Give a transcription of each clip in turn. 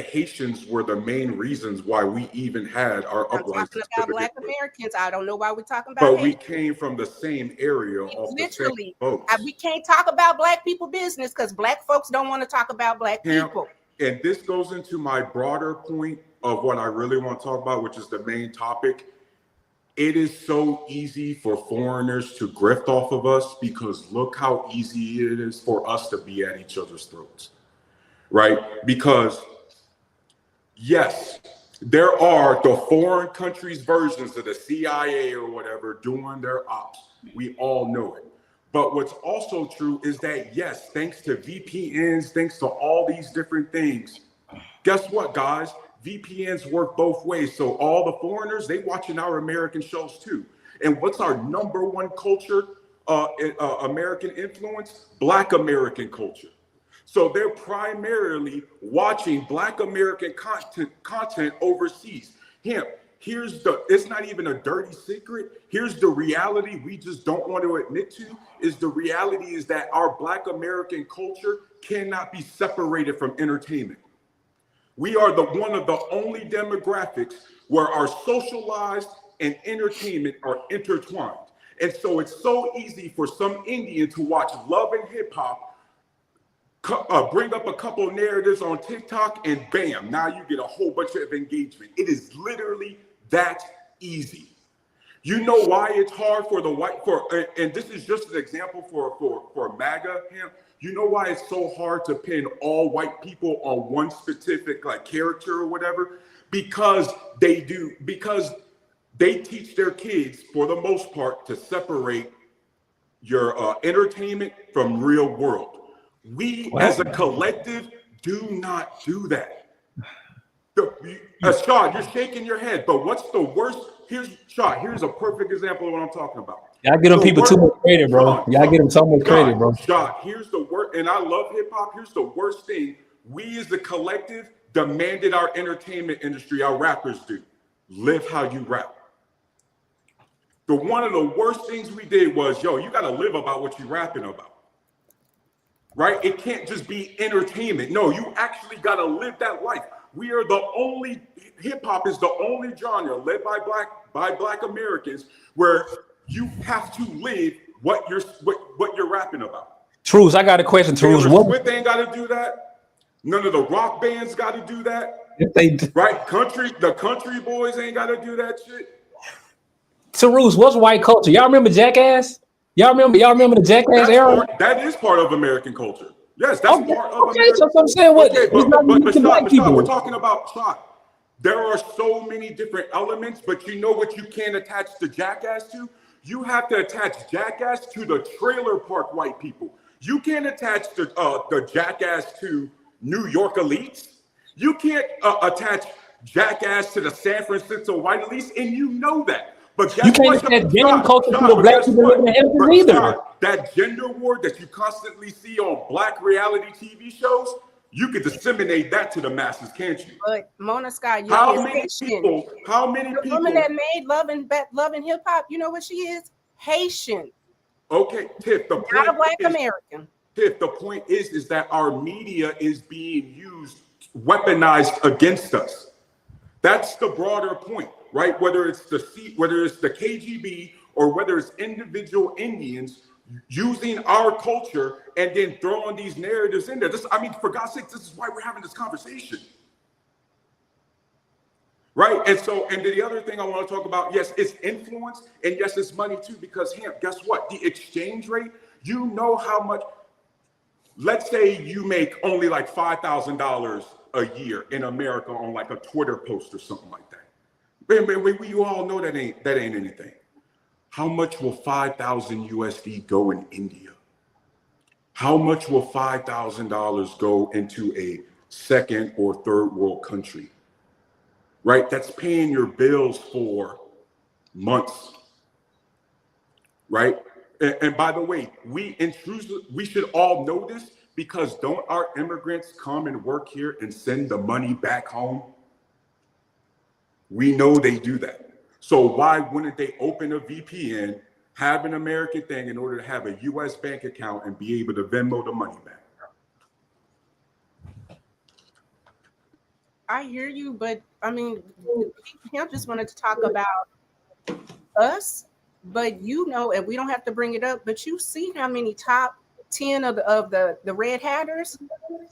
Haitians were the main reasons why we even had our I'm uprising. talking about Black Americans. I don't know why we're talking about But Haitians. we came from the same area off Literally, the same boats. we can't talk about Black people business because Black folks don't want to talk about Black people. And this goes into my broader point of what I really want to talk about, which is the main topic. It is so easy for foreigners to grift off of us because look how easy it is for us to be at each other's throats, right? Because yes, there are the foreign countries' versions of the CIA or whatever doing their ops. We all know it. But what's also true is that, yes, thanks to VPNs, thanks to all these different things, guess what, guys? VPNs work both ways. So all the foreigners, they watching our American shows too. And what's our number one culture, American influence? Black American culture. So they're primarily watching Black American content overseas. It's not even a dirty secret. Here's the reality we just don't want to admit to is the reality is that our Black American culture cannot be separated from entertainment. We are one of the only demographics where our socialized and entertainment are intertwined. And so it's so easy for some Indian to watch Love and Hip Hop, bring up a couple of narratives on TikTok, and bam, now you get a whole bunch of engagement. It is literally that easy. You know why it's hard for the white, and this is just an example for MAGA, him. You know why it's so hard to pin all white people on one specific like character or whatever? Because they teach their kids, for the most part, to separate your entertainment from real world. We as a collective do not do that. Sean, you're shaking your head, but what's the worst? Here's a perfect example of what I'm talking about. Y'all get them people too much credit, bro. Y'all get them so much credit, bro. Sean, here's the worst, and I love hip hop. Here's the worst thing. We as the collective demanded our entertainment industry, our rappers do. Live how you rap. One of the worst things we did was, you got to live about what you're rapping about. Right? It can't just be entertainment. No, you actually got to live that life. We are the only, hip hop is the only genre led by black Americans where you have to live what you're rapping about. Truce, I got a question, Truce. Swift ain't got to do that. None of the rock bands got to do that. If they right? The country boys ain't got to do that shit. Truce, what's white culture? Y'all remember Jackass? Y'all remember the Jackass era? That is part of American culture. Yes, that's part of American culture. So I'm saying what? Okay, but we're talking about Sean. There are so many different elements, but you know what you can't attach the Jackass to? You have to attach Jackass to the trailer park white people. You can't attach the Jackass to New York elites. You can't attach Jackass to the San Francisco white elites, and you know that. But you can't attach gender culture to the black people living in heaven either. That gender war that you constantly see on black reality TV shows, you can disseminate that to the masses, can't you? But Mona Scott, how many people? The woman that made Love and Hip Hop, you know what she is? Haitian. Okay, Tiff. Not a black American. Tiff, the point is that our media is being used, weaponized against us. That's the broader point, right? Whether it's the KGB or whether it's individual Indians using our culture and then throwing these narratives in there. For God's sake, this is why we're having this conversation. Right? And then the other thing I want to talk about, yes, it's influence, and yes, it's money too, because guess what? The exchange rate, you know how much, let's say you make only like $5,000 a year in America on like a Twitter post or something like that. We all know that ain't anything. How much will 5,000 USD go in India? How much will $5,000 go into a second or third world country? Right? That's paying your bills for months. Right? And by the way, we should all know this, because don't our immigrants come and work here and send the money back home? We know they do that. So why wouldn't they open a VPN, have an American thing in order to have a US bank account and be able to Venmo the money back? I hear you, but I mean, him just wanted to talk about us, but you know, and we don't have to bring it up. But you see how many top 10 of the red hatters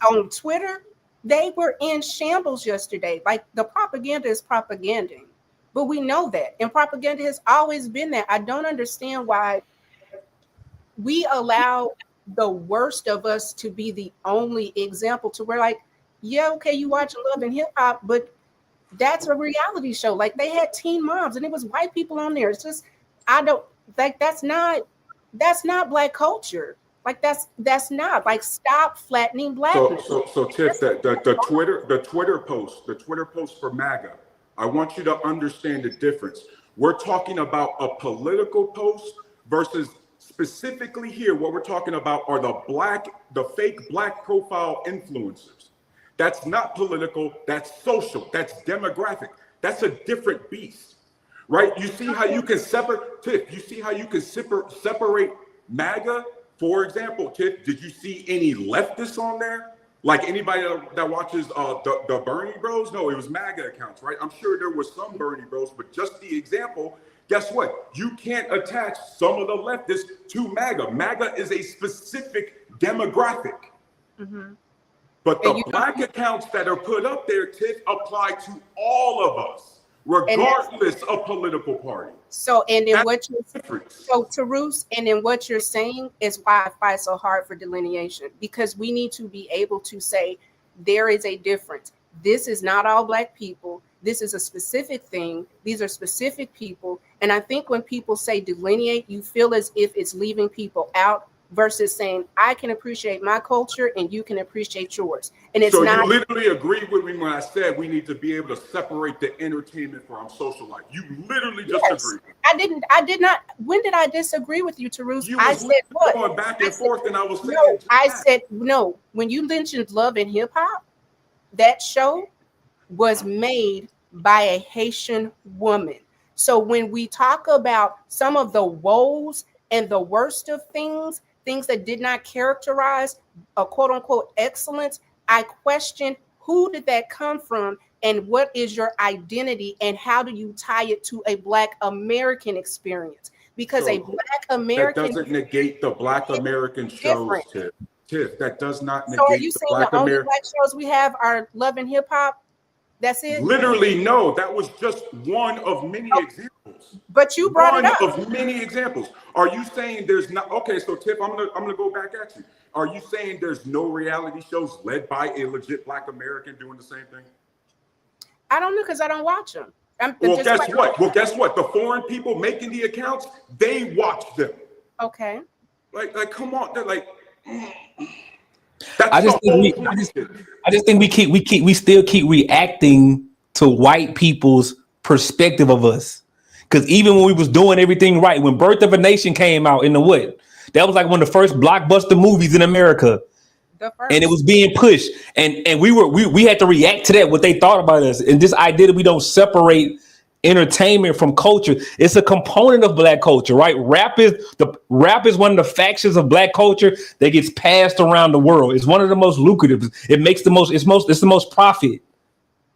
on Twitter? They were in shambles yesterday. Like the propaganda is propaganda, but we know that, and propaganda has always been there. I don't understand why we allow the worst of us to be the only example to where, like, yeah, okay, you watch Love and Hip Hop, but that's a reality show. Like they had teen moms and it was white people on there. It's just, I don't like, that's not black culture. Like that's not, like, stop flattening blackness. So Tiff, the Twitter post for MAGA, I want you to understand the difference. We're talking about a political post versus specifically here, what we're talking about are the fake black profile influencers. That's not political, that's social, that's demographic. That's a different beast, right? You see how you can separate, Tiff, you see how you can separate MAGA? For example, Tiff, did you see any leftists on there? Like anybody that watches the Bernie Bros? No, it was MAGA accounts, right? I'm sure there was some Bernie Bros, but just the example, guess what? You can't attach some of the leftists to MAGA. MAGA is a specific demographic. Mm-hmm. But the black accounts that are put up there, Tiff, apply to all of us, regardless of political party. So, and then what you're Tarus, and then what you're saying is why I fight so hard for delineation, because we need to be able to say there is a difference. This is not all black people. This is a specific thing. These are specific people. And I think when people say delineate, you feel as if it's leaving people out versus saying, I can appreciate my culture and you can appreciate yours. And it's not. So you literally agreed with me when I said we need to be able to separate the entertainment from social life. You literally just agreed. I did not. When did I disagree with you, Tarus? I said what? Going back and forth, and I was saying. No, I said no. When you mentioned Love and Hip Hop, that show was made by a Haitian woman. So when we talk about some of the woes and the worst of things that did not characterize a quote unquote excellence, I question, who did that come from and what is your identity and how do you tie it to a Black American experience? Because a Black American, that doesn't negate the Black American shows, Tiff. That does not negate. So are you saying the only Black shows we have are Love and Hip Hop? That's it? Literally, no. That was just one of many examples. But you brought it up. One of many examples. Are you saying there's not? Okay, so Tiff, I'm gonna go back at you. Are you saying there's no reality shows led by a legit Black American doing the same thing? I don't know, because I don't watch them. Well, guess what? The foreign people making the accounts, they watch them. Okay. Like, come on. They're like. I just think we still keep reacting to white people's perspective of us. Because even when we was doing everything right, when Birth of a Nation came out in the what, that was like one of the first blockbuster movies in America. And it was being pushed, and we had to react to that, what they thought about us, and this idea that we don't separate entertainment from culture. It's a component of Black culture, right? Rap is one of the factions of Black culture that gets passed around the world. It's one of the most lucrative. It makes the most. It's the most profit.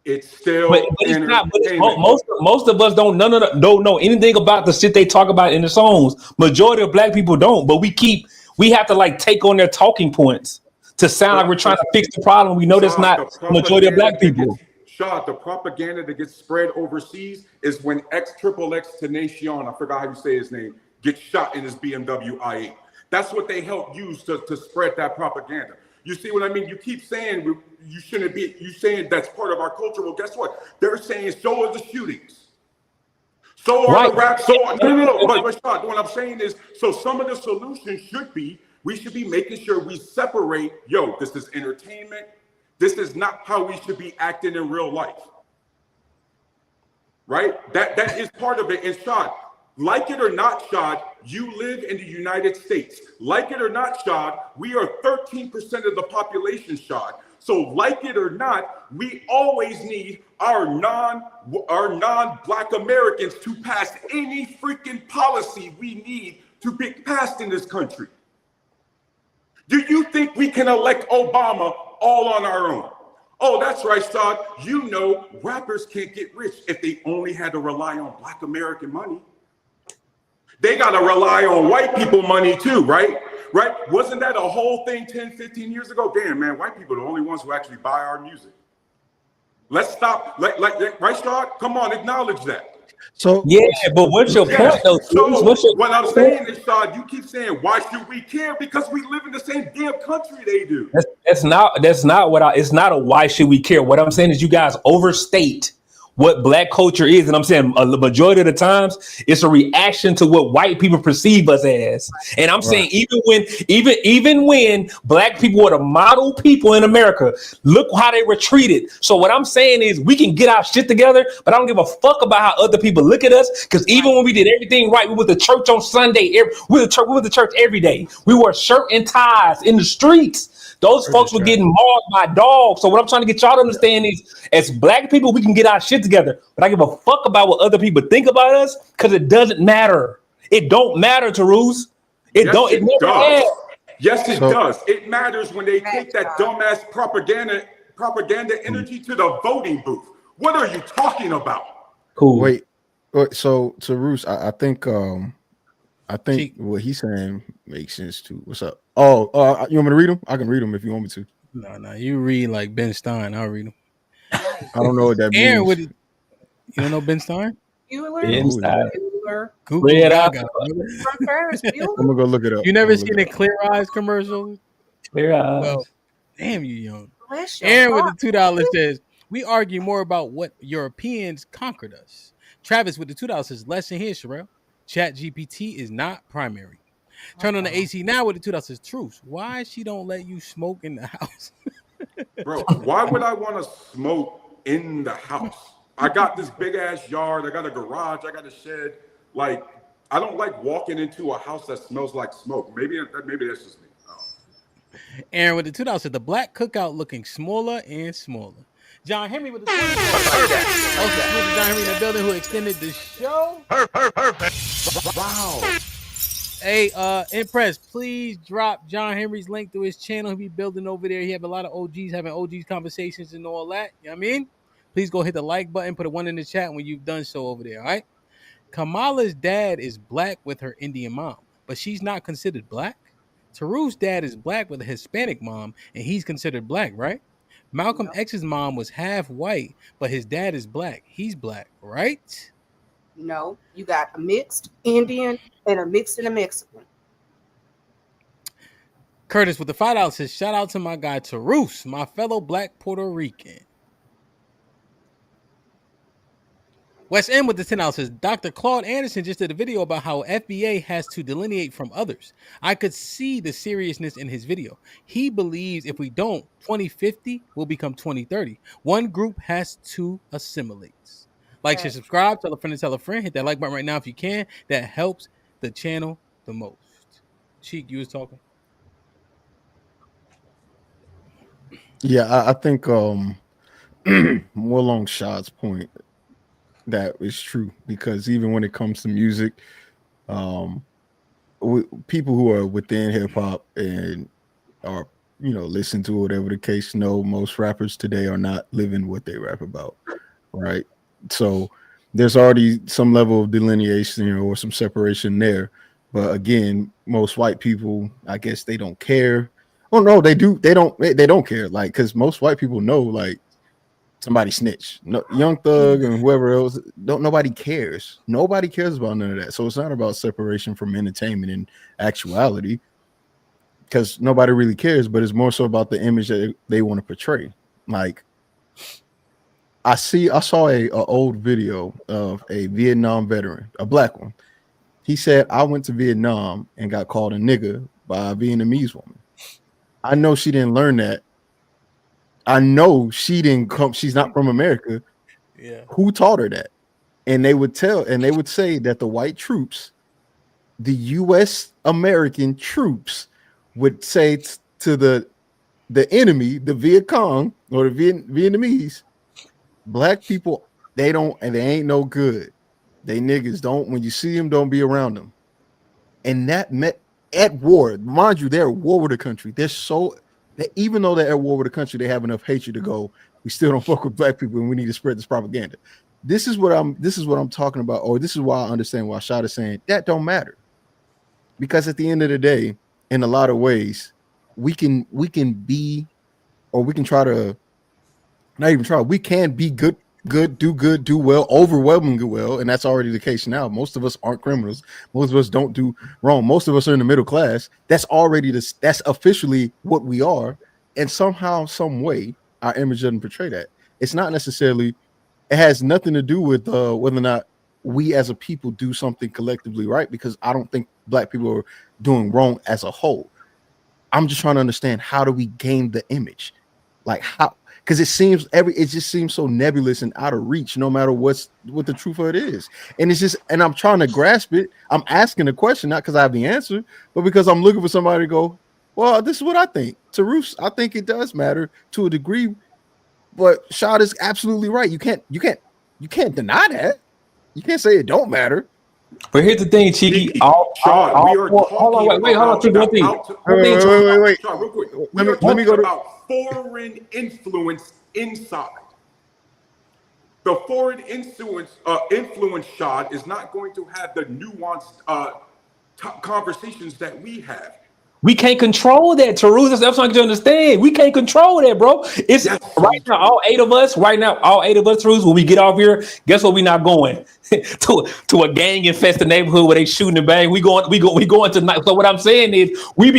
It's still, but it's not. But most of us don't know anything about the shit they talk about in the songs. Majority of Black people don't, but we have to like take on their talking points to sound like we're trying to fix the problem. We know that's not majority of Black people. The propaganda that gets spread overseas is when XXX Tenacion, I forgot how you say his name, gets shot in his BMW i8. That's what they help use to spread that propaganda. You see what I mean? You keep saying you shouldn't be, you saying that's part of our culture. Well, guess what? They're saying so are the shootings. So are the rap. No. But Shad, what I'm saying is, so some of the solutions should be, we should be making sure we separate, this is entertainment. This is not how we should be acting in real life. Right? That is part of it. And Shad, like it or not, Shad, you live in the United States. Like it or not, Shad, we are 13% of the population, Shad. So like it or not, we always need our non-Black Americans to pass any freaking policy we need to be passed in this country. Do you think we can elect Obama all on our own? Oh, that's right, Stod. You know, rappers can't get rich if they only had to rely on Black American money. They got to rely on white people money too, right? Right? Wasn't that a whole thing 10, 15 years ago? Damn, man, white people are the only ones who actually buy our music. Let's stop. Right, Stod? Come on, acknowledge that. So Yeah, but what's your point though? So What's your what I'm saying is, Stod, you keep saying, why should we care? Because we live in the same damn country they do. That's not what it's not a why should we care. What I'm saying is you guys overstate what Black culture is, and I'm saying the majority of the times it's a reaction to what white people perceive us as. And I'm saying even when Black people were the model people in America, look how they were treated. So what I'm saying is we can get our shit together, but I don't give a fuck about how other people look at us. Because even when we did everything right, we went to church on Sunday. We went to church every day. We wore shirt and ties in the streets. Those folks were getting mauled by dogs. So what I'm trying to get y'all to understand is, as Black people, we can get our shit together. But I give a fuck about what other people think about us because it doesn't matter. It don't matter, Tarus. It never has. Yes, it does. It matters when they take that dumbass propaganda energy to the voting booth. What are you talking about? Cool. Wait. So to Roos, I think what he's saying makes sense too. What's up? Oh, you want me to read them? I can read them if you want me to. No, you read like Ben Stein. I'll read them. I don't know what that Aaron, means. You don't know Ben Stein? Bueller. Google Read out. From Ferris Bueller. I'm gonna go look it up. You never seen a Clear Eyes commercial? Clear eyes. Well, damn, you young. Bless your Aaron with heart. the $2 says, we argue more about what Europeans conquered us. Travis with the $2 says, lesson here, Sherelle. Chat GPT is not primary. Turn on the AC now with the $2 says, truth. Why she don't let you smoke in the house? Bro, why would I want to smoke in the house? I got this big ass yard. I got a garage. I got a shed. Like, I don't like walking into a house that smells like smoke. Maybe that's just me. Aaron with the $2 said, the Black cookout looking smaller and smaller. John Henry with the $20. Also, John Henry in the building who extended the show. Wow. Hey, Impress, please drop John Henry's link to his channel. He'll be building over there. He have a lot of OGs having OGs conversations and all that. You know what I mean? Please go hit the like button, put a 1 in the chat when you've done so over there, all right? Kamala's dad is Black with her Indian mom, but she's not considered Black. Taru's dad is Black with a Hispanic mom, and he's considered Black, right? Malcolm X's mom was half white, but his dad is Black. He's Black, right? No, you got a mixed Indian and a mixed and a Mexican. Curtis with the $5 says, shout out to my guy Tarus, my fellow Black Puerto Rican. West End with the $10 says, Dr. Claude Anderson just did a video about how FBA has to delineate from others. I could see the seriousness in his video. He believes if we don't, 2050 will become 2030. One group has to assimilate. Like, share, subscribe, tell a friend, hit that like button right now if you can. That helps the channel the most. Cheek, you was talking. Yeah, I think more along Shad's point, that is true, because even when it comes to music, people who are within hip hop and are, listen to whatever the case, know most rappers today are not living what they rap about, right? So there's already some level of delineation, or some separation there. But again, most white people, I guess they don't care. Oh no, they do. They don't care. Like, because most white people know, like, somebody snitch. No, Young Thug and whoever else. Nobody cares. Nobody cares about none of that. So it's not about separation from entertainment in actuality, because nobody really cares. But it's more so about the image that they want to portray. Like, I saw a old video of a Vietnam veteran, a Black one. He said, I went to Vietnam and got called a nigga by a Vietnamese woman. I know she didn't learn that. I know she didn't come. She's not from America. Yeah. Who taught her that? And they would say that the white troops, the U.S. American troops, would say to the enemy, the Viet Cong or the Vietnamese, Black people, they ain't no good. They niggas, don't, when you see them, don't be around them. And that meant at war. Mind you, they're at war with the country. They're so that even though they're at war with the country, they have enough hatred to go, We still don't fuck with black people, and we need to spread this propaganda. This is what I'm talking about, or this is why I understand why Shad is saying that don't matter. Because at the end of the day, in a lot of ways, we can be, or we can try to not even try, we can be good, do well, overwhelmingly well, and that's already the case now. Most of us aren't criminals. Most of us don't do wrong. Most of us are in the middle class. That's already that's officially what we are. And somehow, some way, our image doesn't portray that. It's not necessarily, it has nothing to do with whether or not we as a people do something collectively right, because I don't think black people are doing wrong as a whole. I'm just trying to understand, how do we gain the image? Like how? Because it just seems so nebulous and out of reach, no matter what the truth of it is. And it's just, and I'm trying to grasp it. I'm asking the question, not because I have the answer, but because I'm looking for somebody to go, well, this is what I think. Tarus, I think it does matter to a degree, but Shad is absolutely right. You can't deny that. You can't say it don't matter. But here's the thing, Cheeky. Sean, we are talking hold on, wait, hold on, Cheeky, one thing. Wait. Sean, real quick. Let me go to about foreign influence inside. The foreign influence, Sean, is not going to have the nuanced conversations that we have. We can't control that, Tarus. That's what you understand. We can't control that, bro. It's right now, all eight of us, Tarus, when we get off here, guess what? We not going to a gang infested neighborhood where they shooting and bang. We going tonight. So what I'm saying is, we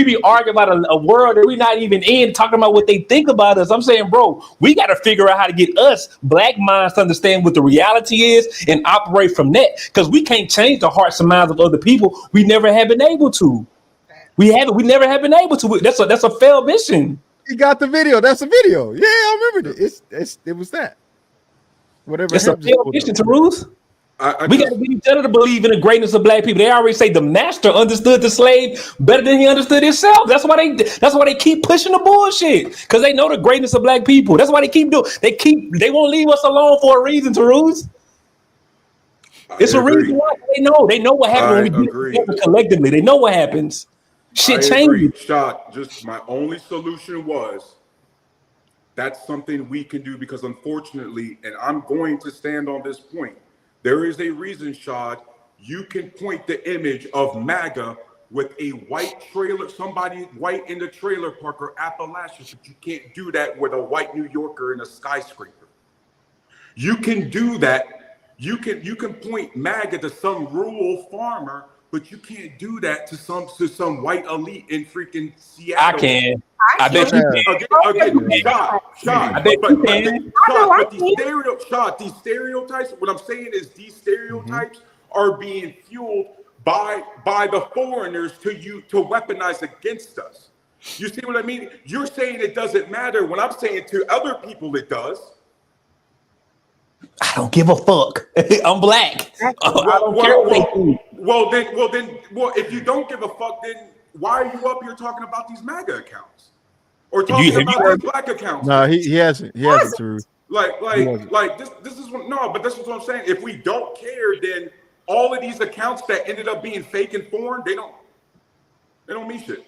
be arguing about a world that we not even in, talking about what they think about us. I'm saying, bro, we got to figure out how to get us black minds to understand what the reality is and operate from that, because we can't change the hearts and minds of other people. We never have been able to. We never have been able to. That's a failed mission. You got the video. That's the video. Yeah, I remember it. It was that. Whatever. It's a failed mission, Tarus. We got to get each other to believe in the greatness of black people. They already say the master understood the slave better than he understood himself. That's why they keep pushing the bullshit, because they know the greatness of black people. That's why they keep doing. They won't leave us alone for a reason, Tarus. It's a reason why they know what happens when we get together collectively. They know what happens. Shit changes. Just my only solution was, that's something we can do, because unfortunately, and I'm going to stand on this point, there is a reason, Shad, you can point the image of MAGA with a white trailer, somebody white in the trailer park or Appalachians, but you can't do that with a white New Yorker in a skyscraper. You can do that. You can point MAGA to some rural farmer, but you can't do that to some white elite in freaking Seattle. I can. I bet you can. These stereotypes, what I'm saying is these stereotypes are being fueled by the foreigners to weaponize against us. You see what I mean? You're saying it doesn't matter, when I'm saying to other people it does. I don't give a fuck. I'm black. I don't care what they think. Well, if you don't give a fuck, then why are you up here talking about these MAGA accounts or talking about these black accounts? No, he hasn't. He hasn't, Drew. This is what this is what I'm saying. If we don't care, then all of these accounts that ended up being fake and foreign, they don't mean shit.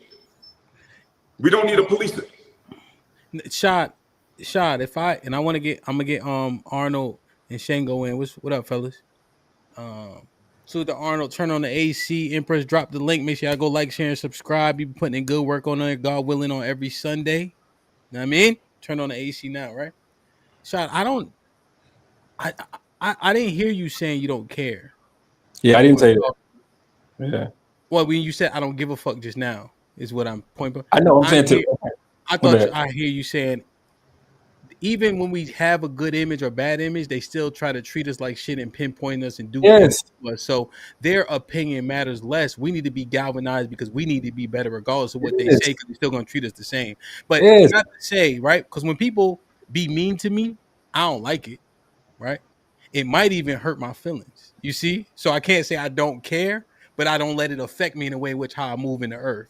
We don't need to police it. Shot. I'm gonna get Arnold and Shango in. What up, fellas? So the Arnold, turn on the AC. Empress, drop the link. Make sure y'all go like, share, and subscribe. You be putting in good work on there, God willing, on every Sunday. You know what I mean? Turn on the AC now, right? Shot, I didn't hear you saying you don't care. Yeah, I didn't say that. Yeah. Well, when you said I don't give a fuck just now, is what I'm pointing. I know. I'm saying too. I thought I hear you saying, even when we have a good image or bad image, they still try to treat us like shit and pinpoint us and do things to us. So their opinion matters less. We need to be galvanized because we need to be better regardless of what they say, because they're still going to treat us the same. But not to say, right? Because when people be mean to me, I don't like it, right? It might even hurt my feelings, you see? So I can't say I don't care, but I don't let it affect me in a way which how I move in the earth.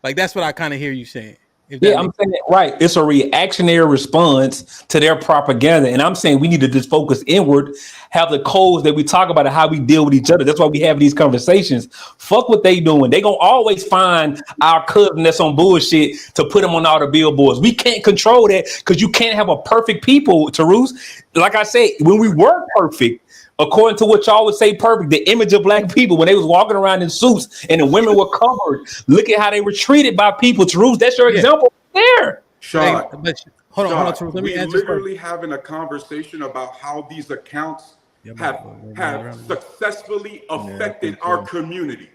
Like, that's what I kind of hear you saying. If that Yeah, I'm saying it right. It's a reactionary response to their propaganda. And I'm saying we need to just focus inward, have the codes that we talk about and how we deal with each other. That's why we have these conversations. Fuck what they doing. They gonna always find our cousin that's on bullshit to put them on all the billboards. We can't control that because you can't have a perfect people, Tarus. Like I said, when we were perfect, according to what y'all would say perfect, the image of black people when they was walking around in suits and the women were covered. Look at how they were treated by people. Tarus, that's your example there. Shot. Hold on, Shot, Tarus. Let me we answer this literally having a conversation about how these accounts have successfully affected our community.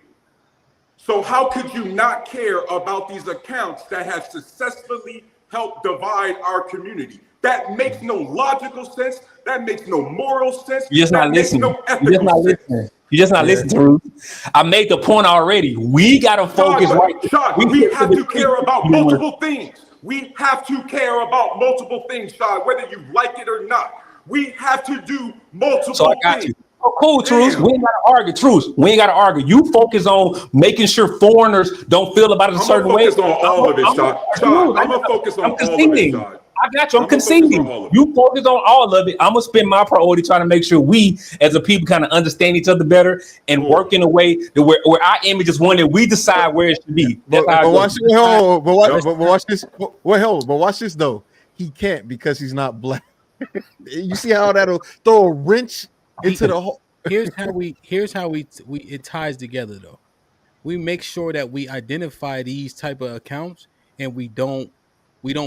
So how could you not care about these accounts that have successfully helped divide our community? That makes no logical sense. That makes no moral sense. You're just that not makes listening. no ethical You're just not sense. listening. You're just not listening, Tarus. I made the point already. We gotta focus We have to care about multiple things. We have to care about multiple things, Shad, whether you like it or not. We have to do multiple So I got things. you. Oh, cool, Truce. We ain't gotta argue. Truce. We ain't gotta argue. You focus on making sure foreigners don't feel about it a certain way. I'm gonna focus on all of it, Shad. Shad, I'm gonna focus on all of it, Shad. I got you. I'm I'ma focus conceding. on all of it. You focus on all of it. I'm gonna spend my priority trying to make sure we, as a people, kind of understand each other better and work in a way that where our image is one that we decide where it should be. That's how But watch this. But watch this though. He can't because he's not black. You see how that'll throw a wrench into the whole. Here's how we it ties together though. We make sure that we identify these type of accounts and we don't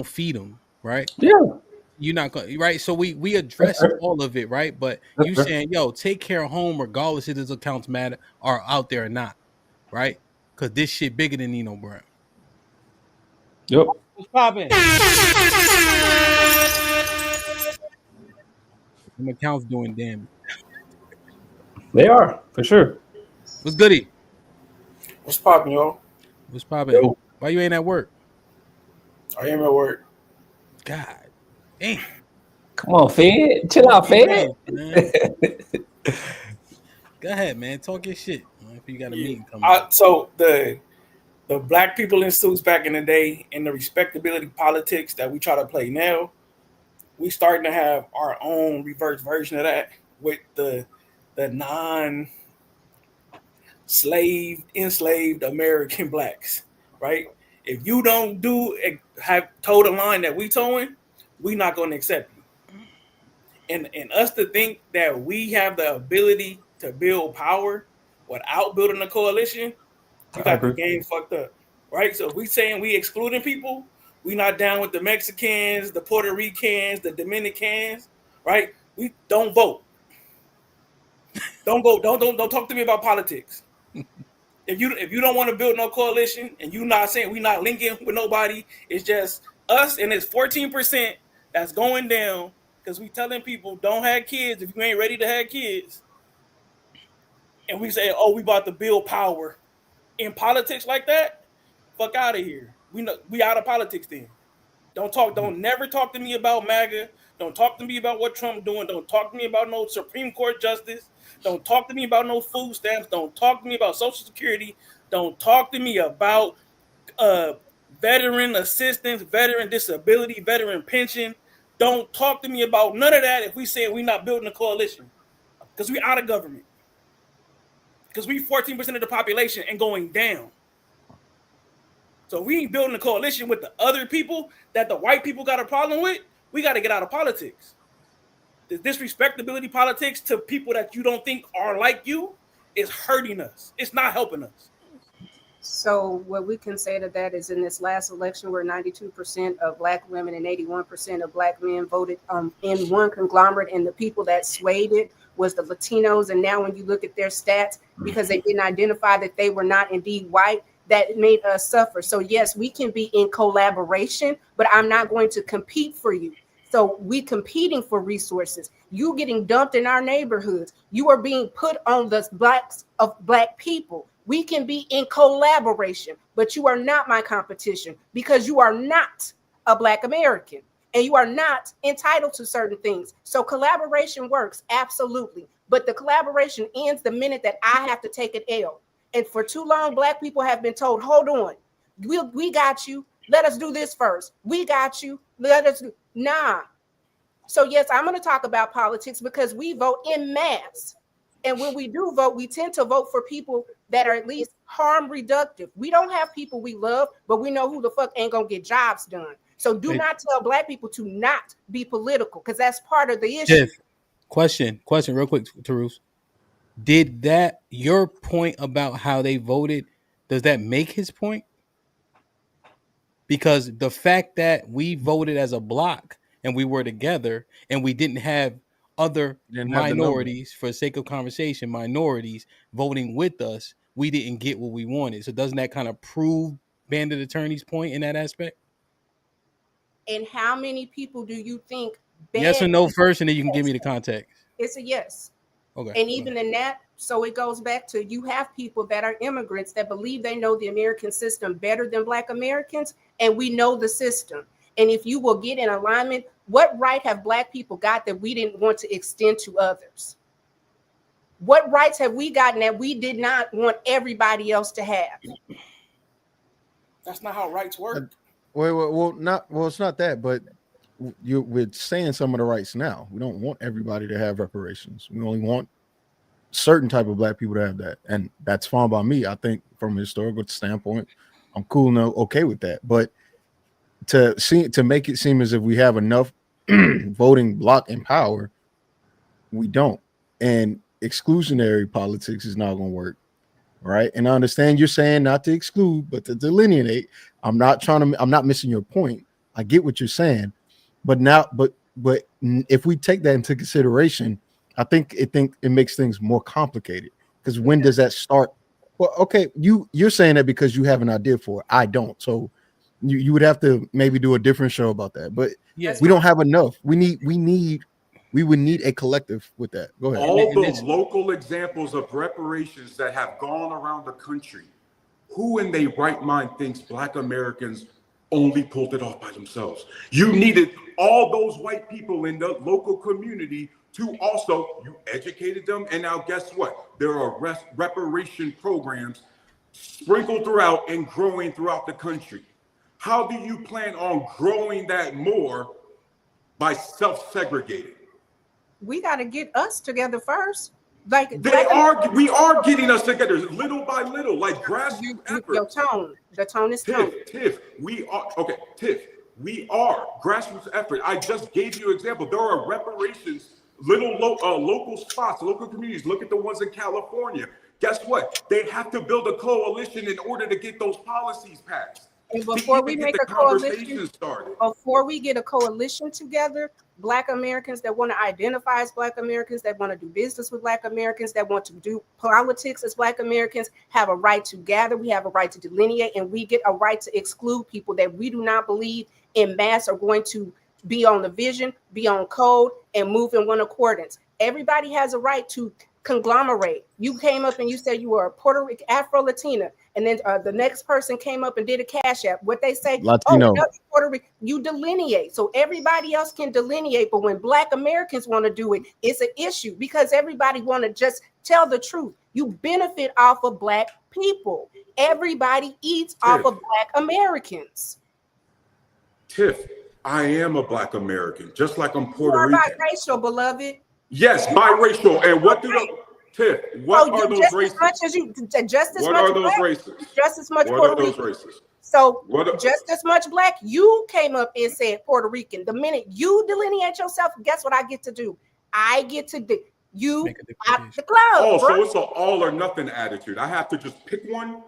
feed them, right? Yeah. You're not going right. So we address all of it, right? But you saying, yo, take care of home regardless if those accounts matter are out there or not, right? Because this shit bigger than Nino Brown. Yep. What's popping? Them accounts doing damage. They are for sure. What's goody? What's poppin', y'all? What's popping? Why you ain't at work? I am at work. God damn. Come on, Fed. Chill out, Fed. Go ahead, man. Talk your shit. If you got a meeting coming up. So the black people in suits back in the day and the respectability politics that we try to play now, we starting to have our own reverse version of that with the enslaved American blacks, right? If you don't have toe the line that we towing, we not going to accept you. And us to think that we have the ability to build power without building a coalition, you got the game fucked up, right? So if we saying we excluding people, we not down with the Mexicans, the Puerto Ricans, the Dominicans, right? We don't vote. Don't go. Don't talk to me about politics. If you don't want to build no coalition and you not saying we not linking with nobody, it's just us and it's 14% that's going down because we telling people don't have kids if you ain't ready to have kids. And we say, oh, we about to build power in politics like that. Fuck out of here. We out of politics then. Don't never talk to me about MAGA. Don't talk to me about what Trump doing. Don't talk to me about no Supreme Court justice. Don't talk to me about no food stamps. Don't talk to me about Social Security. Don't talk to me about veteran assistance, veteran disability, veteran pension. Don't talk to me about none of that if we say we not building a coalition. Because we out of government. Because we 14% of the population and going down. So we ain't building a coalition with the other people that the white people got a problem with. We got to get out of politics. The disrespectability politics to people that you don't think are like you is hurting us. It's not helping us. So what we can say to that is in this last election where 92% of black women and 81% of black men voted in one conglomerate, and the people that swayed it was the Latinos. And now when you look at their stats, because they didn't identify that they were not indeed white, that made us suffer. So yes, we can be in collaboration, but I'm not going to compete for you. So we competing for resources. You getting dumped in our neighborhoods. You are being put on the blacks of black people. We can be in collaboration, but you are not my competition because you are not a black American and you are not entitled to certain things. So collaboration works, absolutely. But the collaboration ends the minute that I have to take an L. And for too long, black people have been told, hold on, we got you. Let us do this first. We got you. Let us do. Nah. So yes, I'm going to talk about politics because we vote in mass. And when we do vote, we tend to vote for people that are at least harm reductive. We don't have people we love, but we know who the fuck ain't going to get jobs done. So do not tell black people to not be political because that's part of the issue. Tiff, question real quick, Tarus. Did that, your point about how they voted, does that make his point? Because the fact that we voted as a block and we were together and we didn't have other minorities, for the sake of conversation, minorities voting with us, we didn't get what we wanted. So doesn't that kind of prove Bandit Attorney's point in that aspect? And how many people do you think? Yes or no first, and then you can give me the context. It's a yes. Okay. And even in that, so it goes back to you have people that are immigrants that believe they know the American system better than Black Americans, and we know the system. And if you will get in alignment, what right have Black people got that we didn't want to extend to others? What rights have we gotten that we did not want everybody else to have? That's not how rights work. Well, it's not that, but we're saying some of the rights now. We don't want everybody to have reparations. We only want certain type of Black people to have that, and that's fine by me. I think from a historical standpoint, I'm cool and okay with that. But to make it seem as if we have enough voting block and power, we don't. And exclusionary politics is not going to work, right? And I understand you're saying not to exclude, but to delineate. I'm not missing your point. I get what you're saying, but if we take that into consideration, I think it makes things more complicated. Because when does that start? Well, okay, you're saying that because you have an idea for it. I don't. So you would have to maybe do a different show about that. But yes, we don't have enough. We would need a collective with that. Go ahead. All the local examples of reparations that have gone around the country, who in their right mind thinks Black Americans only pulled it off by themselves? You needed all those white people in the local community to also, you educated them, and now guess what? There are reparation programs sprinkled throughout and growing throughout the country. How do you plan on growing that more by self-segregating? We got to get us together first. Like we are getting us together little by little, like grassroots efforts. Your tone, the tone is tone. Tiff, we are grassroots effort. I just gave you an example. There are reparations, local spots, local communities. Look at the ones in California. Guess what? They have to build a coalition in order to get those policies passed. And before we make a coalition, before we get a coalition together, Black Americans that want to identify as Black Americans, that want to do business with Black Americans, that want to do politics as Black Americans, have a right to gather. We have a right to delineate, and we get a right to exclude people that we do not believe in mass are going to be on the vision, be on code, and move in one accordance. Everybody has a right to conglomerate. You came up and you said you were a Puerto Rican, Afro-Latina, and then the next person came up and did a cash app. What they say, Latino. Oh, Puerto Rican. You delineate, so everybody else can delineate. But when Black Americans want to do it, it's an issue because everybody want to just tell the truth. You benefit off of Black people. Everybody eats off of Black Americans. Tiff, I am a Black American, just like I'm Puerto Rican. You are biracial, beloved. Yes, biracial. And what do Tiff? What are those races? Just as what much are those Black, races? Just as much what Puerto are those Rican. Races? So just as much Black. You came up and said Puerto Rican. The minute you delineate yourself, guess what I get to do? I get to do you out the club. Oh, bro. so it's an all or nothing attitude. I have to just pick one.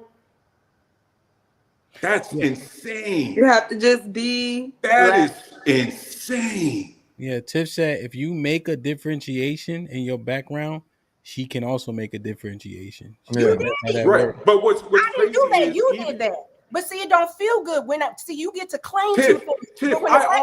That's insane. You have to just be. That is insane. Yeah, Tiff said if you make a differentiation in your background, she can also make a differentiation. You did. Right. But what's I didn't do that. You even, did that. But see, it don't feel good when you get to claim Tiff, Tiff, I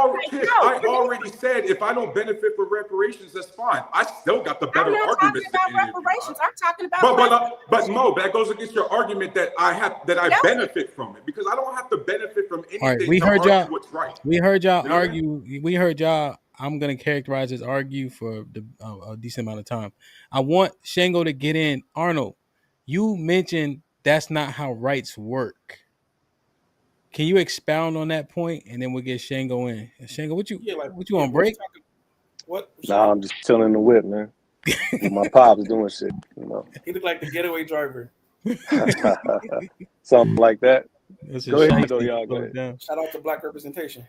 already said if I don't benefit from reparations, that's fine. I still got the better argument. I'm not talking about reparations. I'm talking about. But Mo, that goes against your argument that I benefit from it because I don't have to benefit from anything. All right, we heard y'all. What's right. We heard y'all argue. We heard y'all. I'm gonna characterize as argue for a decent amount of time. I want Shango to get in. Arnold, you mentioned that's not how rights work. Can you expound on that point, and then we'll get Shango in. Shango, what you Yeah, on break? What? Nah, I'm just chilling in the whip, man. With my pops doing shit, you know. He looked like the getaway driver. Something like that. That's Go ahead, though, y'all. Go ahead. Shout out to Black representation.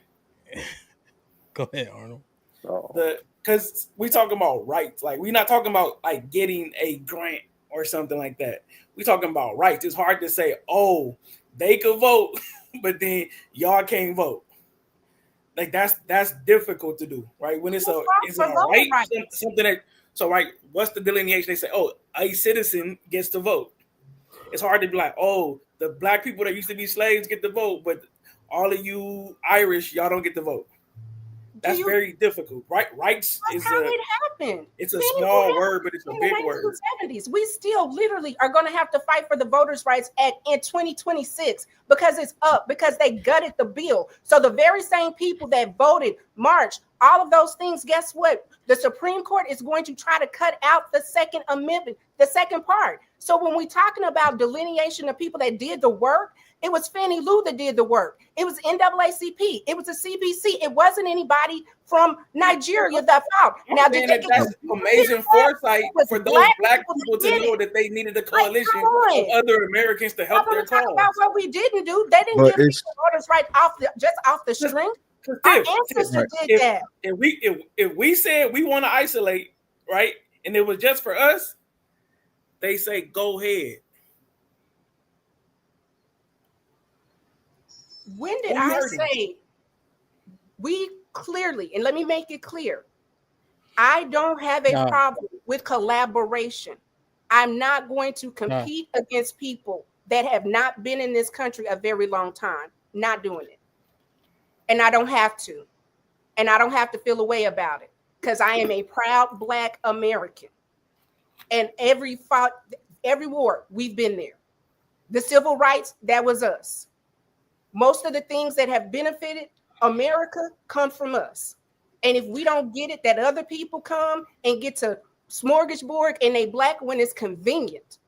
Go ahead, Arnold. Oh. Because we talking about rights. Like, we're not talking about like getting a grant or something like that. We talking about rights. It's hard to say, oh, they could vote, but then y'all can't vote. Like, that's difficult to do, right? When it's a right, something that, so right, what's the delineation? They say, oh, a citizen gets to vote. It's hard to be like, oh, the black people that used to be slaves get to vote, but all of you Irish, y'all don't get to vote. That's very difficult, right? Rights That's is how it happened. It's a small word, but it's a big word. In the 1970s, we still literally are going to have to fight for the voters' rights in 2026 because it's up, because they gutted the bill. So the very same people that voted March, all of those things, guess what? The Supreme Court is going to try to cut out the Second Amendment, the second part. So when we're talking about delineation of people that did the work, it was Fannie Lou that did the work. It was NAACP. It was the CBC. It wasn't anybody from Nigeria that fought. Now, that's amazing foresight for those black people to know that they needed a coalition of other Americans to help their cause. About what we didn't do, they didn't give people voters right off the string. Our ancestors did that. If we said we want to isolate, right, and it was just for us, they say go ahead. When did I say we clearly, and let me make it clear, I don't have a problem with collaboration. I'm not going to compete against people that have not been in this country a very long time. Not doing it. And I don't have to. And I don't have to feel a way about it because I am a proud Black American. And every war, we've been there. The civil rights, that was us. Most of the things that have benefited America come from us. And if we don't get it, that other people come and get to smorgasbord and they Black when it's convenient.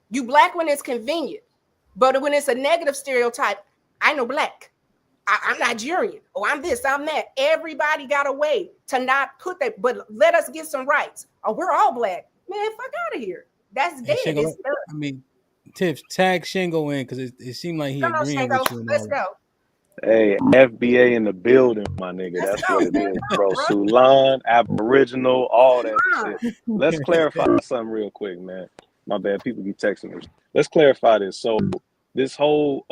You Black when it's convenient. But when it's a negative stereotype, I know Black. I'm Nigerian. Oh, I'm this, I'm that. Everybody got a way to not put that, but let us get some rights. Oh, we're all Black. Man, fuck out of here. That's dead. Shango, I mean, Tiff, tag Shango in because it seemed like he agreeing with you. Let's go. Hey, FBA in the building, my nigga. That's what it is, bro. Sulan, Aboriginal, all that shit. Let's clarify something real quick, man. My bad. People be texting me. Let's clarify this. So this whole,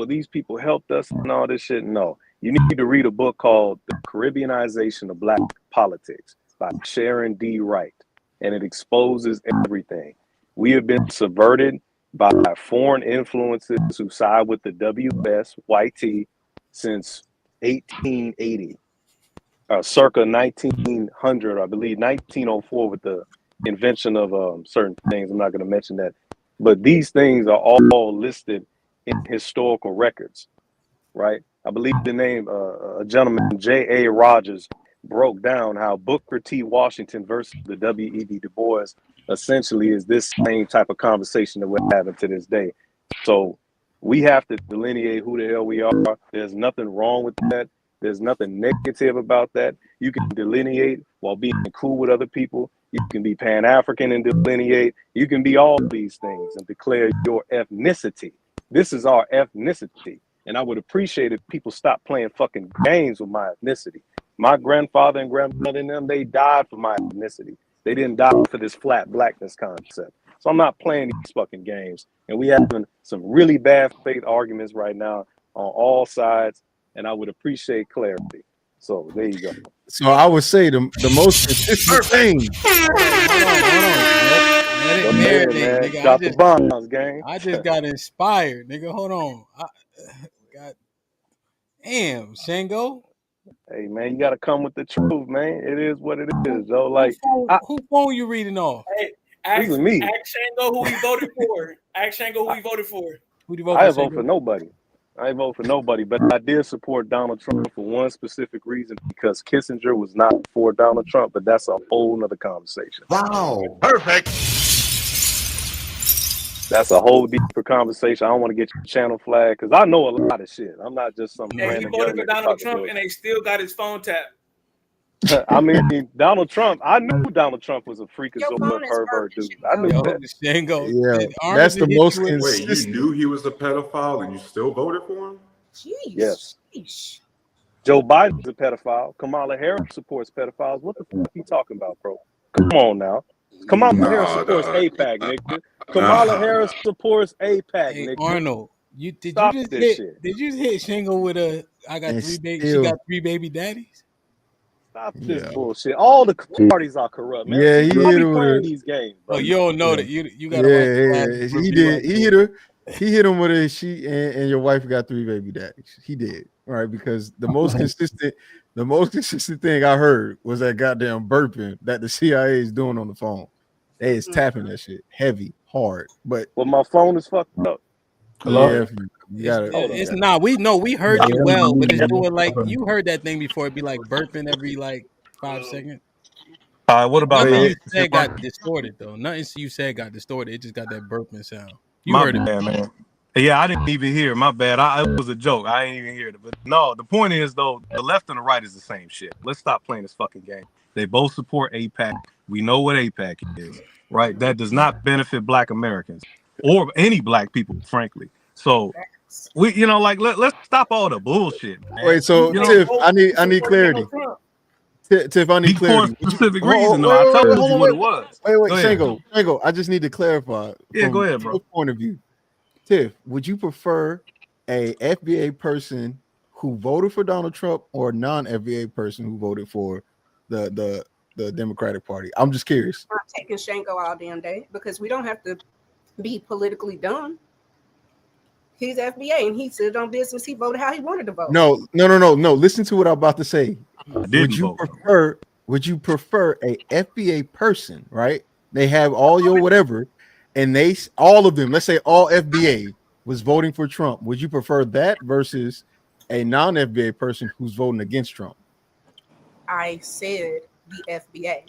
these people helped us and all this shit. No, you need to read a book called The Caribeanization of Black Politics by Sharon D. Wright. And it exposes everything. We have been subverted by foreign influences who side with the WSYT since 1880, circa 1900, I believe 1904 with the invention of certain things. I'm not going to mention that. But these things are all listed in historical records, right? I believe the name, a gentleman, J.A. Rogers, broke down how Booker T. Washington versus the W.E.B. Du Bois essentially is this same type of conversation that we're having to this day. So we have to delineate who the hell we are. There's nothing wrong with that. There's nothing negative about that. You can delineate while being cool with other people. You can be Pan-African and delineate. You can be all these things and declare your ethnicity. This is our ethnicity. And I would appreciate if people stop playing fucking games with my ethnicity. My grandfather and grandmother and them, they died for my ethnicity. They didn't die for this flat blackness concept. So I'm not playing these fucking games. And we having some really bad faith arguments right now on all sides. And I would appreciate clarity. So there you go. So I would say the most consistent thing. Let it marinate, nigga. Drop the bombs, gang. I just got inspired, nigga. Hold on. God damn, Shango. Hey man, you gotta come with the truth, man. It is what it is, though. Like who phone you reading off? Hey, ask Shango who he voted for. Ask Shango who he voted for. Who you vote for? I vote for nobody. I didn't vote for nobody, but I did support Donald Trump for one specific reason, because Kissinger was not for Donald Trump, but that's a whole nother conversation. Wow, perfect. That's a whole deeper conversation. I don't want to get your channel flagged because I know a lot of shit. I'm not just some Hey, he random voted young for nigga Donald talking Trump, bullshit. and they still got his phone tapped. I mean, Donald Trump. I knew Donald Trump was a Your freakazoid phone is pervert burning, dude. I knew Shingo. Yo, that. Shango. Yeah, did Arnold that's the just hit most you with- Wait, you consistent. knew he was a pedophile and you still voted for him? Jeez. Yes. Sheesh. Joe Biden's a pedophile. Kamala Harris supports pedophiles. What the fuck are you talking about, bro? Come on now. Kamala Harris supports APAC, nigga. Kamala Harris supports APAC, Hey, nigga. Arnold, Stop Did this shit. you just hit Shango with a I got And three baby she still- got 3 baby daddies? Stop this Yeah. bullshit. All the parties are corrupt, man. Yeah, See, he y'all hit be her with playing a- these games, bro. Oh, you don't know Yeah. that you gotta watch the last He review did. I He hit her. He hit him with a she and your wife got 3 baby daddies. He did, right? Because the most consistent thing I heard was that goddamn burping that the CIA is doing on the phone. They is tapping that shit heavy, hard. But Well, my phone is fucked up. Hello? yeah, you gotta. It's not we heard Yeah, you yeah, well, but yeah. it's doing like you heard that thing before. It'd be like burping every like 5 seconds. What about Nothing now? you said got distorted though. Nothing you said got distorted. It just got that burping sound. You My heard it. bad, man. Yeah, I didn't even hear. My bad. It was a joke. I ain't even hear it. But no, the point is though, the left and the right is the same shit. Let's stop playing this fucking game. They both support APAC. We know what APAC is, right? That does not benefit Black Americans or any Black people, frankly. So we, let's stop all the bullshit, man. Wait, so Tiff, I need clarity. Tiff, I need For a clarity. specific reason, though. I told you what it was. Wait, Go ahead. Shango, I just need to clarify. Yeah, from go ahead, bro. Tiff's point of view. Tiff, would you prefer a FBA person who voted for Donald Trump or a non-FBA person who voted for the Democratic Party? I'm just curious. I'm not taking Shango all damn day because we don't have to be politically dumb. He's FBA and he stood on business. He voted how he wanted to vote. No. Listen to what I'm about to say. Didn't vote. Would you prefer a FBA person, right? They have all your whatever, and all of them, let's say all FBA was voting for Trump. Would you prefer that versus a non-FBA person who's voting against Trump? I said the FBA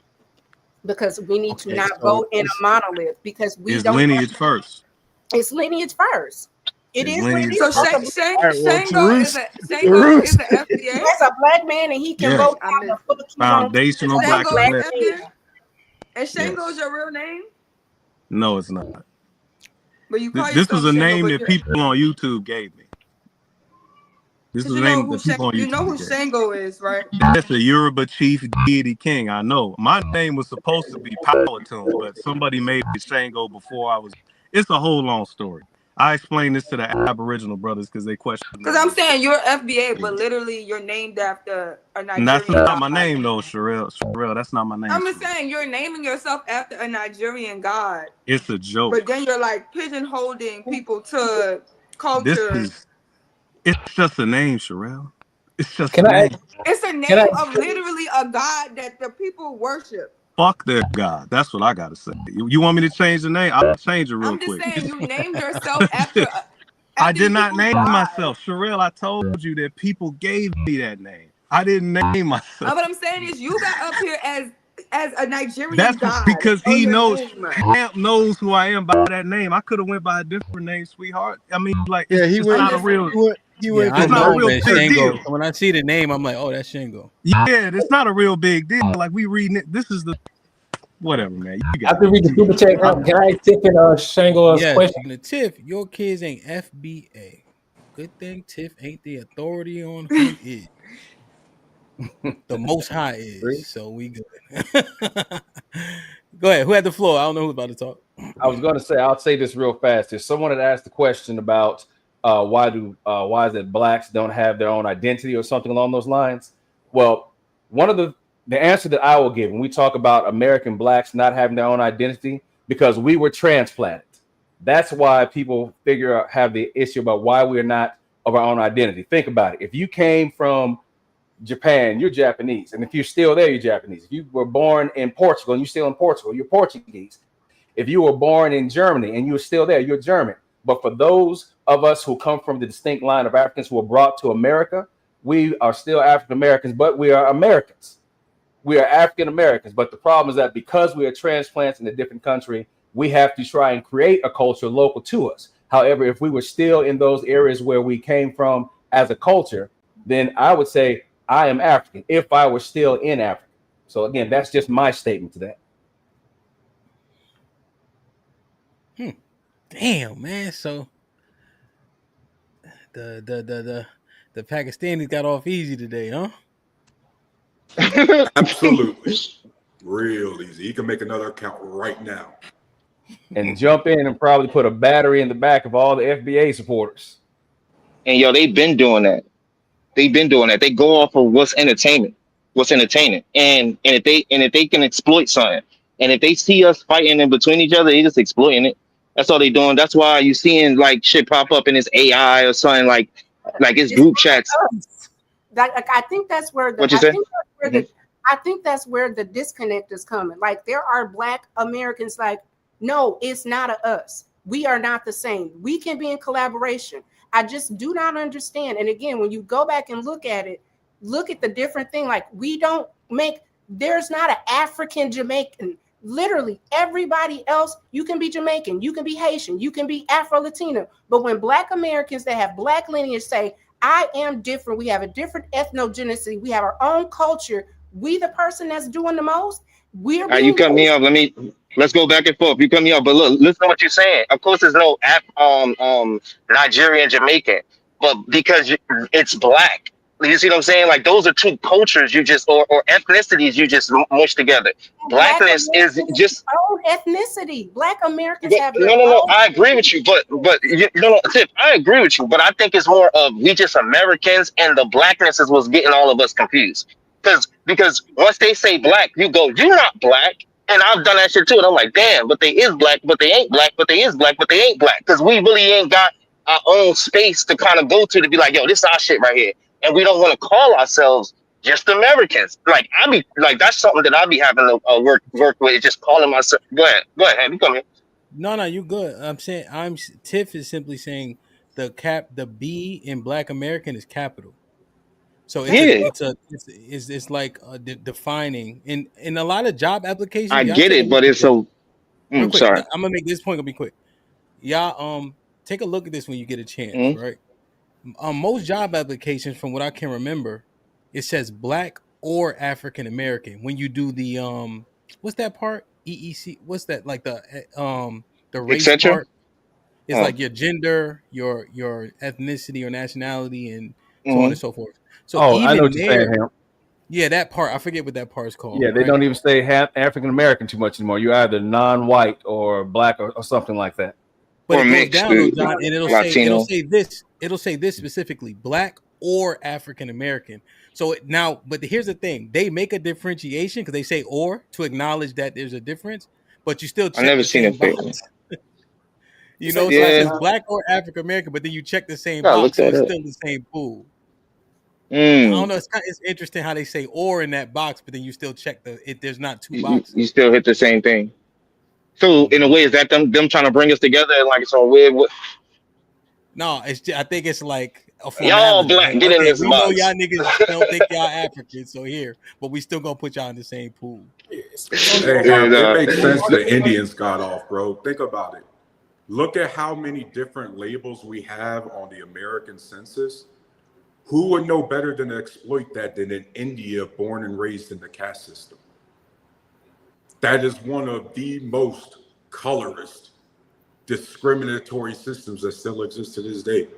because we need to Okay, not so vote in a monolith because we It's don't. lineage first. It's lineage first. It It's is what it lineage is. So first. Shango is a FBA. As a Black man, and he can Yes. vote how the fuck he wants. Foundational As a Black Shango American. is FBA. And Shango Yes. is your real name, No, it's not. but you call This was a yourself Shango, name but that you're- people on YouTube gave me. This is a you know name who that people on you know who YouTube gave me. Shango is, right? That's a Yoruba chief deity king. I know. My name was supposed to be Powhatan, but somebody made it Shango before I was. It's a whole long story. I explained this to the Aboriginal brothers because they questioned. Because I'm saying you're FBA, but literally you're named after a And Nigerian. that's not my god. name though, Sherelle, that's not my name. I'm just Sherelle. saying you're naming yourself after a Nigerian god, It's a joke. but then you're like pigeonholing people to culture. It's just a name, Sherelle. It's just Can a I- name. It's a name Can I- of literally a god that the people worship. Fuck their God. That's what I gotta say. You want me to change the name? I'll change it real I'm just quick. saying you named yourself after. I did not people's name god. myself. Sherelle, I told you that people gave me that name. I didn't name myself. What I'm saying is you got up here as a Nigerian That's god. because on he your knows name. Hamp knows who I am by that name. I could have went by a different name, sweetheart. I mean, like, Yeah, it's went. not a real. He went I It's not a know, real man. big Shango. deal. When I see the name, I'm like, oh, that's Shango. Yeah, it's not a real big deal. Like we reading it. This is the whatever, man. You got After we can super check, can I tip in Shango's Yes, question? the Tiff, your kids ain't FBA. Good thing Tiff ain't the authority on who is. The Most High is, so we good. Go ahead. Who had the floor? I don't know who's about to talk. I was going to say, I'll say this real fast. There's someone that asked the question about why is it blacks don't have their own identity or something along those lines. Well, one of the answer that I will give when we talk about American blacks not having their own identity, because we were transplanted. That's why people have the issue about why we're not of our own identity. Think about it. If you came from Japan, you're Japanese. And if you're still there, you're Japanese. If you were born in Portugal and you're still in Portugal, you're Portuguese. If you were born in Germany and you're still there, you're German. But for those of us who come from the distinct line of Africans who were brought to America, we are still African Americans, but we are Americans. We are African Americans. But the problem is that because we are transplants in a different country, we have to try and create a culture local to us. However, if we were still in those areas where we came from as a culture, then I would say I am African if I were still in Africa. So again, that's just my statement to that. Damn, man. So the Pakistanis got off easy today, huh? Absolutely. Real easy. He can make another account right now. And jump in and probably put a battery in the back of all the FBA supporters. And yo, they've been doing that. They've been doing that. They go off of what's entertainment, what's entertaining, and if they can exploit something, and if they see us fighting in between each other, they just exploiting it. That's all they doing. That's why you seeing like shit pop up in this AI or something like it's group chats. I think that's where the What you say? I think that's where the disconnect is coming. Like there are Black Americans like, no, it's not a us. We are not the same. We can be in collaboration. I just do not understand. And again, when you go back and look at it, look at the different thing. Like there's not an African Jamaican. Literally everybody else, you can be Jamaican, you can be Haitian, you can be Afro-Latino. But when Black Americans that have Black lineage say, I am different, we have a different ethnogenesis, we have our own culture, we the person that's doing the most, You cut me off. Let's go back and forth. You cut me off, but look, listen to what you're saying. Of course, there's no Nigerian Jamaican, but because it's Black. You see what I'm saying? Like those are two cultures you just or ethnicities you just mush together. Blackness is just own ethnicity. Black Americans have no. I agree with you, but Tip, I agree with you, but I think it's more of we just Americans, and the Blackness is what's getting all of us confused. Because once they say Black, you go, you're not Black. And I've done that shit too. And I'm like, damn, but they is Black, but they ain't Black, but they is Black, but they ain't Black. Because we really ain't got our own space to kind of go to be like, yo, this is our shit right here. And we don't want to call ourselves just Americans. Like, I be like, that's something that I be having to work with, just calling myself. Go ahead, you come here. No, you good. I'm saying Tiff is simply saying the B in Black American is capital. So it's like defining in a lot of job applications. I get it, but it's so. Sorry, I'm gonna make this point. Gonna be quick. Y'all, take a look at this when you get a chance, right? Most job applications, from what I can remember, it says Black or African American. When you do the what's that part? EEC. What's that? Like the race part. It's like your gender, your ethnicity or nationality, and so on and so forth. So I know what you're saying, Ham. Yeah, that part. I forget what that part is called. Yeah, they don't even say African American too much anymore. You're either non-white or Black or something like that. But it goes down, John, and it'll say this specifically, Black or African American. So now, but here's the thing: they make a differentiation because they say "or" to acknowledge that there's a difference, but you still check. I never seen it. You know, so it says Black or African American, but then you check the same box, so it's still the same pool. I don't know. It's interesting how they say "or" in that box, but then you still check there's not two boxes. You still hit the same thing. So in a way, is that them trying to bring us together and like some weird? No, I think it's like y'all Black. Like, get in this we box. Know y'all niggas don't think y'all African, so here, but we still gonna put y'all in the same pool. It makes sense the Indians got off, bro. Think about it. Look at how many different labels we have on the American census. Who would know better than to exploit that than in India, born and raised in the caste system? That is one of the most colorist, discriminatory systems that still exist to this day.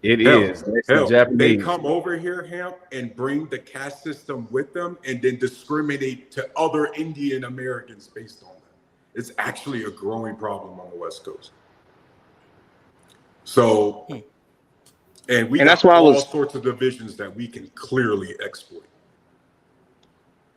It is. They come over here, Hamp, and bring the caste system with them and then discriminate to other Indian Americans based on that. It's actually a growing problem on the West Coast. So, and that's why all sorts of divisions that we can clearly exploit.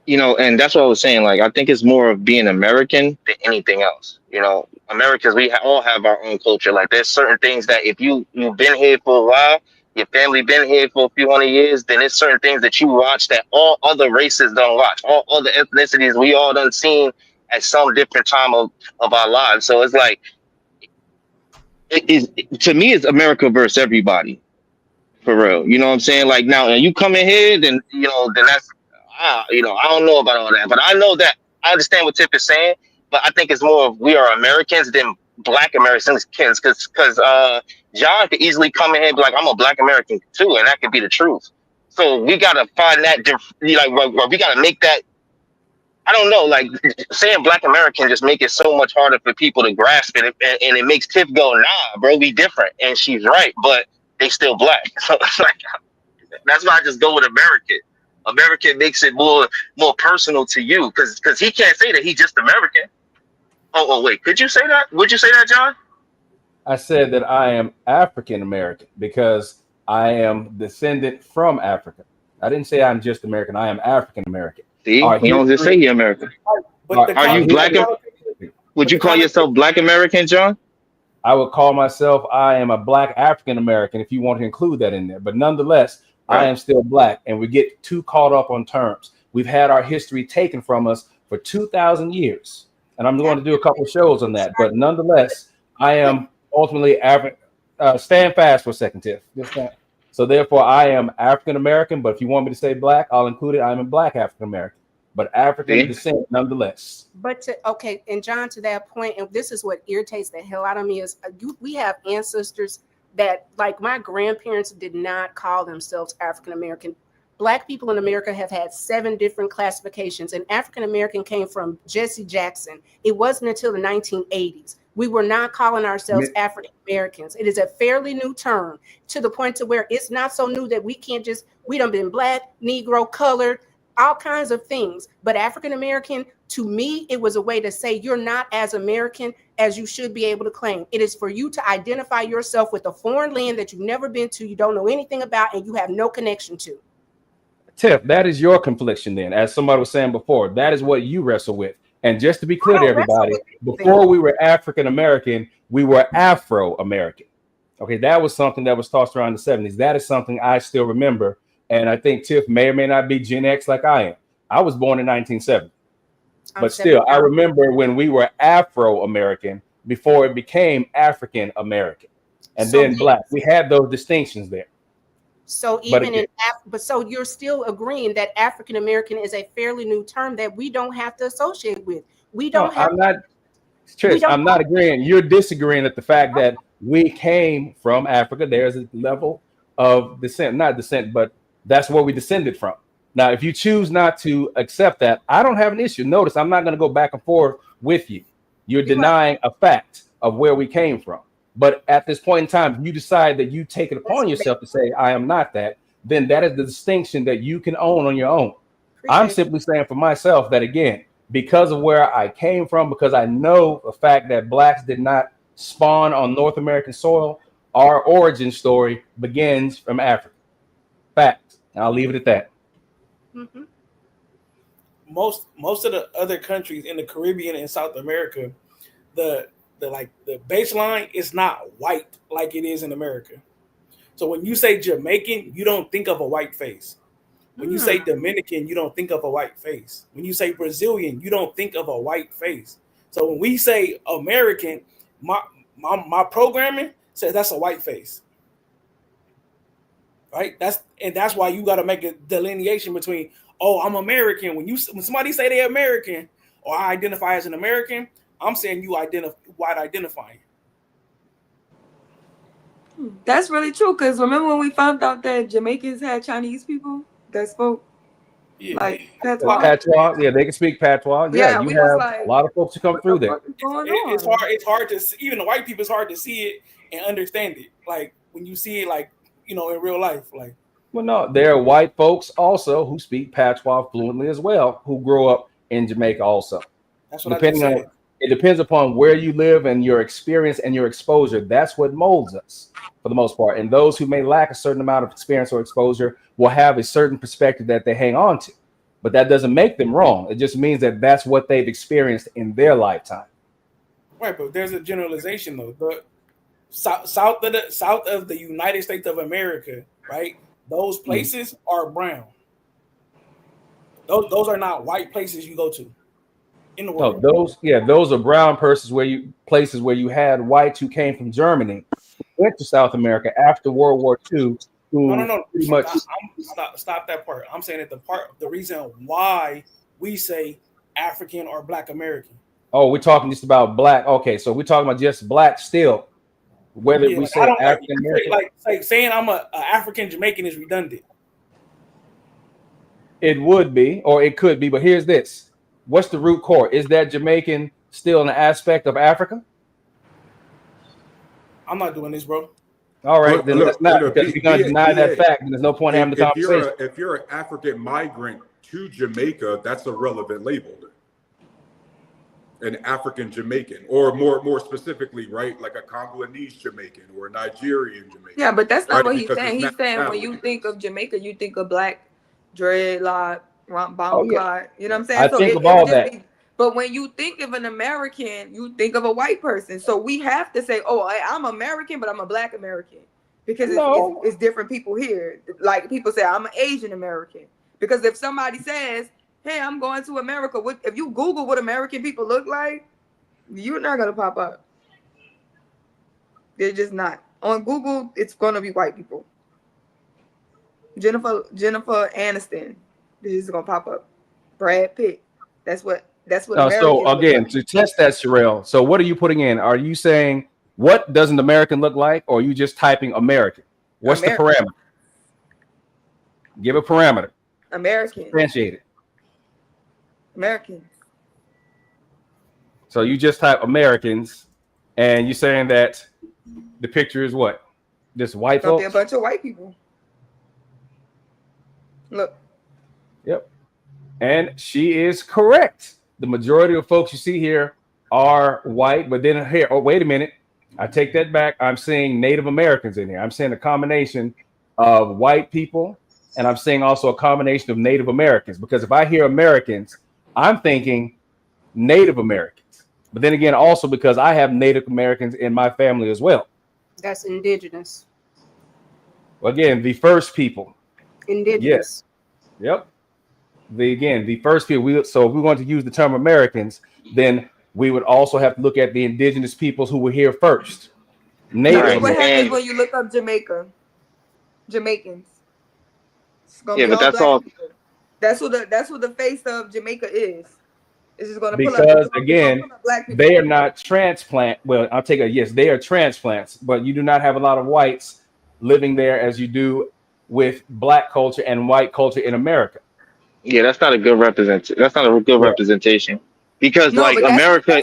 You know, and that's what I was saying. Like, I think it's more of being American than anything else. You know, Americans, we all have our own culture. Like, there's certain things that if you've been here for a while, your family been here for a few hundred years, then there's certain things that you watch that all other races don't watch. All other ethnicities we all done seen at some different time of our lives. So it's like, to me, it's America versus everybody. For real. You know what I'm saying? Like, now, you come in here, then, then that's, I don't know about all that, but I know that I understand what Tip is saying. but I think it's more of we are Americans than Black Americans, because John could easily come in here and be like, I'm a Black American too, and that could be the truth. So we gotta find that where we gotta make that. I don't know, like saying Black American just make it so much harder for people to grasp it, and it makes Tiff go, nah, bro, we different, and she's right, but they still Black. So it's like that's why I just go with American. American makes it more personal to you, because he can't say that he's just American. Oh wait, could you say that? Would you say that, John? I said that I am African American because I am descendant from Africa. I didn't say I'm just American. I am African American. See, you don't just say you're American. But Are you Black? Would you call yourself Black American, John? I would call myself, I am a Black African American if you want to include that in there. But nonetheless, Right. I am still Black, and we get too caught up on terms. We've had our history taken from us for 2,000 years, and I'm going to do a couple of shows on that. But nonetheless, I am ultimately African. Stand fast for a second, Tiff. Just stand. So therefore, I am African American. But if you want me to say Black, I'll include it. I'm a Black African American, but African descent nonetheless. But okay, and John, to that point, and this is what irritates the hell out of me is we have ancestors that, like, my grandparents did not call themselves African American. Black people in America have had 7 different classifications, and African American came from Jesse Jackson. It wasn't until the 1980s. We were not calling ourselves African Americans. It is a fairly new term, to the point to where it's not so new that we done been Black, Negro, colored, all kinds of things. But African American, to me, it was a way to say you're not as American as you should be able to claim. It is for you to identify yourself with a foreign land that you've never been to, you don't know anything about, and you have no connection to. Tiff, that is your confliction then. As somebody was saying before, that is what you wrestle with. And just to be clear to everybody, before we were African American, we were Afro American. Okay, that was something that was tossed around in the 70s. That is something I still remember. And I think Tiff may or may not be Gen X like I am. I was born in 1970. But still, I remember when we were Afro American before it became African American. And then Black. We had those distinctions there. So even so you're still agreeing that African American is a fairly new term that we don't have to associate with. We don't have. I'm not, Trish, I'm not agreeing. You're disagreeing at the fact that we came from Africa. There's a level of descent, not descent, but that's where we descended from. Now, if you choose not to accept that, I don't have an issue. Notice I'm not going to go back and forth with you. You're denying a fact of where we came from. But at this point in time, if you decide that you take it upon yourself to say, I am not that, then that is the distinction that you can own on your own. I'm simply saying for myself that, again, because of where I came from, because I know the fact that Blacks did not spawn on North American soil, our origin story begins from Africa. Fact. And I'll leave it at that. Mm-hmm. Most of the other countries in the Caribbean and South America, the baseline is not white like it is in America. So when you say Jamaican, you don't think of a white face. When you say Dominican, you don't think of a white face. When you say Brazilian, you don't think of a white face. So when we say American, my programming says that's a white face. Right? That's why you got to make a delineation between, oh, I'm American. When somebody say they're American or I identify as an American, I'm saying you white identifying. That's really true. Because remember when we found out that Jamaicans had Chinese people that spoke like patois? Patois, yeah, they can speak patois. Yeah, you have a lot of folks who come through there. It's hard to see, even the white people. It's hard to see it and understand it. Like when you see it, like in real life. Like, well, no, there are white folks also who speak patois fluently as well, who grow up in Jamaica also. That's what I just said. It depends upon where you live and your experience and your exposure. That's what molds us for the most part. And those who may lack a certain amount of experience or exposure will have a certain perspective that they hang on to. But that doesn't make them wrong. It just means that that's what they've experienced in their lifetime. Right, but there's a generalization though. The south of the United States of America, right? Those places are brown. Those are not white places you go to. In the world. Those are brown places where you had whites who came from Germany, went to South America after World War II. No. Pretty much. Stop that part. I'm saying that the reason why we say African or Black American. Oh, we're talking just about black. Okay, so we're talking about just black still. Whether we Like, say I don't African American, like saying I'm a African Jamaican is redundant. it would be, or it could be. But here's this: what's the root core? Is that Jamaican still an aspect of Africa? I'm not doing this, bro. All right, But then let's not, because if you're going to deny that fact, then there's no point in having the conversation. If you're an African migrant to Jamaica, that's a relevant label. An African Jamaican, or more specifically, right, like a Congolese Jamaican or a Nigerian Jamaican. Yeah, but that's not right? what he's Because saying. it's He's saying when you think of Jamaica, you think of black, dreadlock, bomb clot. You know what I'm saying? I think of all that. But when you think of an American, you think of a white person. So we have to say, oh, I'm American, but I'm a black American. Because it's different people here. Like people say, I'm an Asian American. Because if somebody says, hey, I'm going to America, if you Google what American people look like, you're not going to pop up. They're just not. On Google, it's going to be white people. Jennifer Aniston, this is going to pop up. Brad Pitt. That's what So again, to test that, Sherelle, so what are you putting in? Are you saying what does an American look like, or are you just typing American? What's the parameter? Give a parameter. American. Differentiate it. Americans. So you just type Americans, and you're saying that the picture is what? Just white folks? A bunch of white people. Look. Yep. And she is correct. The majority of folks you see here are white, but then here, oh, wait a minute. I take that back. I'm seeing Native Americans in here. I'm seeing a combination of white people, and I'm seeing also a combination of Native Americans, because if I hear Americans, I'm thinking Native Americans. But then again, also because I have Native Americans in my family as well. That's indigenous. Well, again, the first people. Indigenous. Yes. Yep. The first people. So if we want to use the term Americans, then we would also have to look at the indigenous peoples who were here first. Native. What happens when you look up Jamaica? Jamaicans. Yeah, but that's all. That's what the face of Jamaica is. It's just going to pull up. Because again, they are not transplant. Well, I'll take a yes. They are transplants, but you do not have a lot of whites living there as you do with black culture and white culture in America. Yeah, that's not a good representation. That's not a good representation, because like America,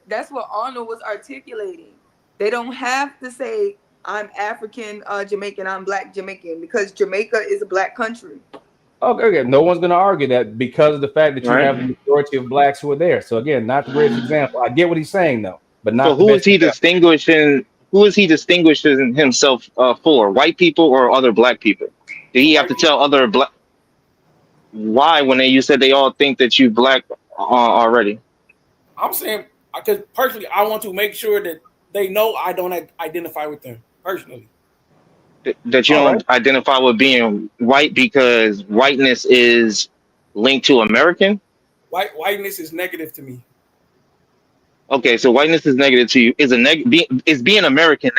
that's what Arnold was articulating. They don't have to say I'm African Jamaican, I'm black Jamaican, because Jamaica is a black country. Okay, no one's going to argue that because of the fact that you have the majority of blacks who are there. So again, not the greatest example. I get what he's saying though, but not. So who is he distinguishing? Who is he distinguishing himself for? White people or other black people? Did he have to tell other black? Why, when you said they all think that you black already? I'm saying because personally, I want to make sure that they know I don't identify with them personally. That you don't identify with being white because whiteness is linked to American? Whiteness is negative to me. Okay, so whiteness is negative to you. Is being American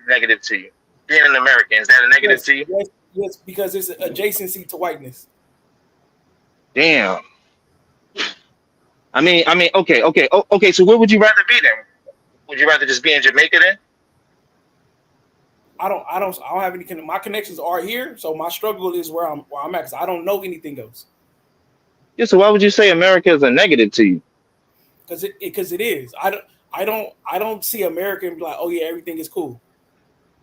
negative to you? Being an American, is that a negative to you? Yes, because it's adjacency to whiteness. Damn. I mean, okay. So where would you rather be then? Would you rather just be in Jamaica then? I don't have any. My connections are here, so my struggle is where I'm at, because I don't know anything else. Yeah. So why would you say America is a negative to you? Because it is. I don't see America and be like, oh yeah, everything is cool.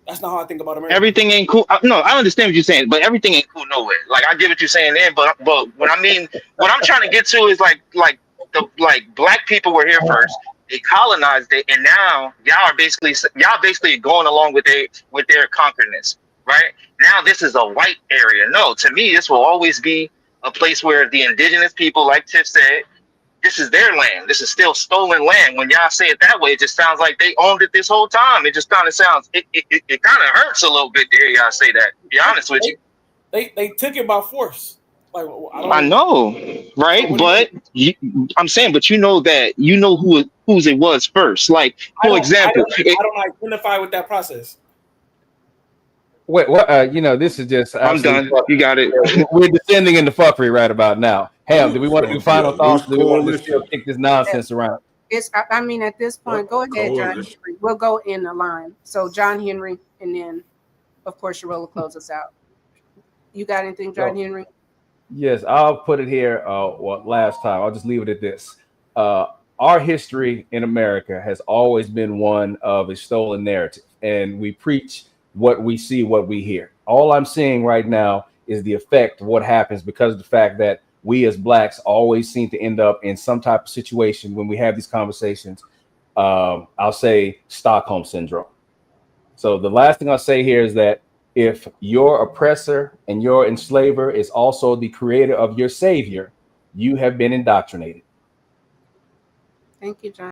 That's not how I think about America. Everything ain't cool. No, I understand what you're saying, but everything ain't cool nowhere. Like I get what you're saying there, but what I mean, what I'm trying to get to is like black people were here first. They colonized it, and now y'all basically going along with their conquerness, right? Now this is a white area. No, to me, this will always be a place where the indigenous people, like Tiff said, this is their land. This is still stolen land. When y'all say it that way, it just sounds like they owned it this whole time. It just kind of sounds. It kind of hurts a little bit to hear y'all say that. To be honest with you, they took it by force. Like I know, right? But I'm saying, but you know whose it was first. Like, for example, I don't identify with that process. Wait, what? You know, this is just I'm done. You got it. We're descending into fuckery right about now. Ham, do we want to do It's gonna be final a thoughts? loose Do we want to just still coalition. kick this nonsense around? I mean, at this point, go ahead, John Coalition. Henry. We'll go in the line. So John Henry, and then, of course, Sharola close us out. You got anything, John Henry? Yes, I'll put it here. Well, last time I'll just leave it at this. Our history in America has always been one of a stolen narrative, and we preach what we see, what we hear. All I'm seeing right now is the effect of what happens because of the fact that we as blacks always seem to end up in some type of situation when we have these conversations. I'll say Stockholm syndrome. So the last thing I'll say here is that if your oppressor and your enslaver is also the creator of your savior, you have been indoctrinated. Thank you, John.